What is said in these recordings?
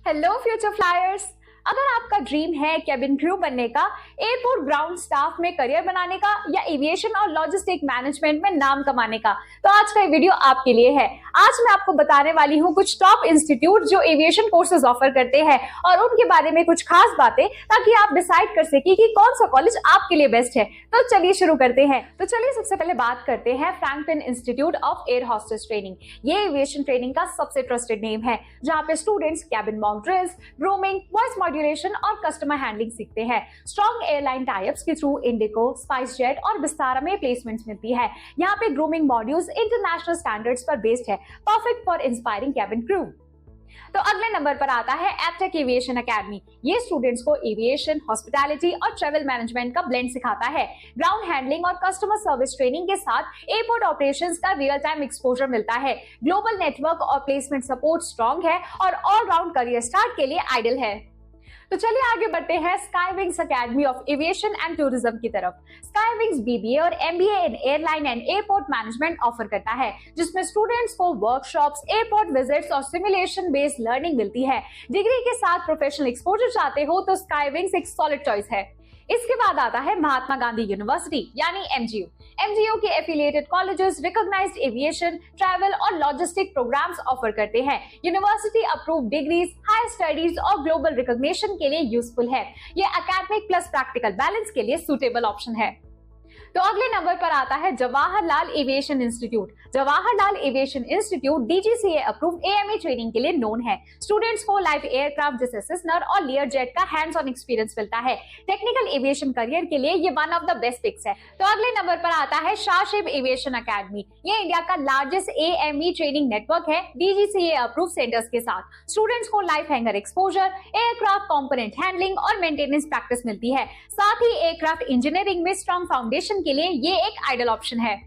Hello future flyers. अगर आपका dream है कैबिन क्रू बनने का, एयरपोर्ट ग्राउंड स्टाफ में करियर बनाने का या एविएशन और लॉजिस्टिक मैनेजमेंट में नाम कमाने का, तो आज का ये वीडियो आपके लिए है। आज मैं आपको बताने वाली हूँ कुछ टॉप इंस्टीट्यूट जो एविएशन कोर्सेज ऑफर करते हैं और उनके बारे में कुछ खास बातें, ताकि आप डिसाइड कर सके कि कौन सा कॉलेज आपके लिए बेस्ट है। तो चलिए शुरू करते हैं। तो चलिए सबसे पहले बात करते हैं Franklin institute of air hostess training. ये एविएशन ट्रेनिंग का सबसे ट्रस्टेड नेम है, जहाँ पे students cabin mock drills, grooming, voice modulation और कस्टमर हैंडलिंग सीखते हैं। स्ट्रॉन्ग एयरलाइन टाइप्स के थ्रू इंडिगो, स्पाइस जेट और विस्तारा में प्लेसमेंट्स मिलती है। यहाँ पे ग्रूमिंग मॉड्यूल्स इंटरनेशनल स्टैंडर्ड्स पर बेस्ड है, perfect for inspiring cabin crew. तो अगले नंबर पर आता है एप्टेक एविएशन एकेडमी। ये स्टूडेंट्स को एविएशन, हॉस्पिटैलिटी और ट्रैवल मैनेजमेंट का ब्लेंड सिखाता है। ग्राउंड हैंडलिंग और कस्टमर सर्विस ट्रेनिंग के साथ एयरपोर्ट ऑपरेशंस का रियल टाइम एक्सपोजर मिलता है। ग्लोबल नेटवर्क और प्लेसमेंट सपोर्ट स्ट्रॉन्ग है और ऑलराउंड करियर स्टार्ट के लिए आइडियल है। तो चलिए आगे बढ़ते हैं Skywings academy of aviation and tourism की तरफ। स्काईविंग्स बीबीए और MBA in airline and airport management offer करता है, जिसमें स्टूडेंट्स को वर्कशॉप्स, एयरपोर्ट विजिट्स और सिमुलेशन बेस्ड लर्निंग मिलती है। डिग्री के साथ प्रोफेशनल एक्सपोजर चाहते हो तो स्काईविंग्स एक सॉलिड चॉइस है। इसके बाद आता है महात्मा गांधी यूनिवर्सिटी यानी एमजीयू। एमजीयू के affiliated colleges recognised aviation, travel और लॉजिस्टिक प्रोग्राम्स ऑफर करते हैं। University approved degrees, higher studies और ग्लोबल रिकॉग्निशन के लिए यूजफुल है। ये एकेडमिक प्लस प्रैक्टिकल बैलेंस के लिए सूटेबल ऑप्शन है। तो अगले नंबर पर आता है Jawaharlal aviation institute. Jawaharlal aviation institute DGCA approved AMA training के लिए नोन है। स्टूडेंट्स को लाइव एयरक्राफ्ट जैसे सिस्नर और लियर जेट का हैंड्स ऑन एक्सपीरियंस मिलता है। टेक्निकल एविएशन करियर के लिए ये one of the best picks है। तो अगले नंबर पर आता है शाहशिब एविएशन एकेडमी। ये इंडिया का लार्जेस्ट एएमई ट्रेनिंग नेटवर्क है, डीजीसीए अप्रूव सेंटर्स के साथ। स्टूडेंट्स को live hangar exposure, aircraft component handling और मेंटेनेंस प्रैक्टिस मिलती है। साथ ही एयरक्राफ्ट इंजीनियरिंग में स्ट्रॉन्ग फाउंडेशन के लिए ये एक आइडियल ऑप्शन है।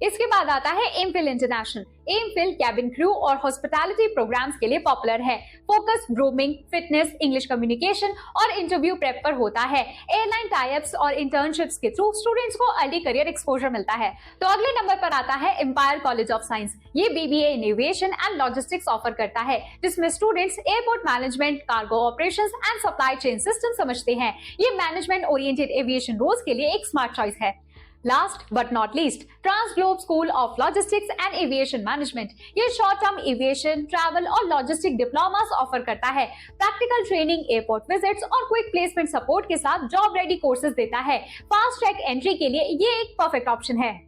इसके बाद आता है MPhil international. MPhil cabin crew और हॉस्पिटैलिटी प्रोग्राम्स के लिए पॉपुलर है। Focus grooming, fitness, English communication और इंटरव्यू प्रेप पर होता है। एयरलाइन टाइप्स और इंटर्नशिप्स के थ्रू स्टूडेंट्स को अर्ली करियर एक्सपोजर मिलता है। तो अगले नंबर पर आता है एम्पायर कॉलेज ऑफ साइंस। ये BBA in aviation and logistics offer करता है, जिसमें students airport management, cargo operations and supply chain system समझते हैं। ये मैनेजमेंट ओरिएंटेड एविएशन रोल्स के लिए एक स्मार्ट चॉइस है। Last but not least, Transglobe school of logistics and aviation management. ये शॉर्ट टर्म एविएशन, ट्रैवल और लॉजिस्टिक डिप्लोमास ऑफर करता है। प्रैक्टिकल ट्रेनिंग, एयरपोर्ट विजिट्स और क्विक प्लेसमेंट सपोर्ट के साथ जॉब रेडी कोर्सेज देता है। फास्ट ट्रैक एंट्री के लिए ये एक परफेक्ट ऑप्शन है।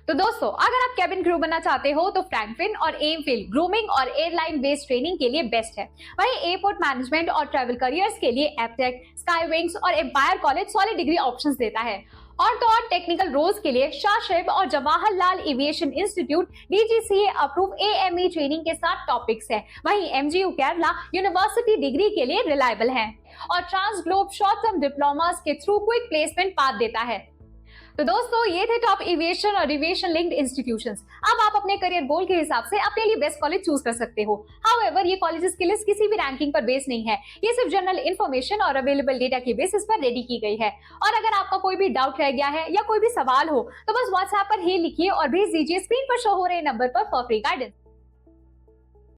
तो दोस्तों, अगर आप कैबिन क्रू बनना चाहते हो तो फ्रैंकलिन और एमफिल ग्रूमिंग और एयरलाइन बेस्ड ट्रेनिंग के लिए बेस्ट है। वहीं एयरपोर्ट मैनेजमेंट और ट्रैवल करियर्स के लिए एप्टेक, स्काईविंग्स और Empire college solid degree options देता है। और तो और टेक्निकल रोल्स के लिए शाहशिब और Jawaharlal aviation institute DGCA approve AME training के साथ टॉपिक्स है। वहीं एमजीयू केरला यूनिवर्सिटी डिग्री के लिए रिलायबल है और ट्रांसग्लोब शॉर्ट टर्म डिप्लोमास के थ्रू क्विक प्लेसमेंट पाथ देता है। तो दोस्तों, ये थे टॉप एविएशन और एविएशन लिंक्ड इंस्टीट्यूशंस। अब आप अपने करियर गोल के हिसाब से अपने लिए बेस्ट कॉलेज चूज कर सकते हो। हाउएवर, ये कॉलेजेस की लिस्ट किसी भी रैंकिंग पर बेस नहीं है। ये सिर्फ जनरल इन्फॉर्मेशन और अवेलेबल डेटा के बेसिस पर रेडी की गई है। और अगर आपका कोई भी डाउट रह गया है या कोई भी सवाल हो तो बस व्हाट्सएप पर ही लिखिए और भेज दीजिए स्क्रीन पर शो हो रहे नंबर पर फॉर फ्री गाइडेंस।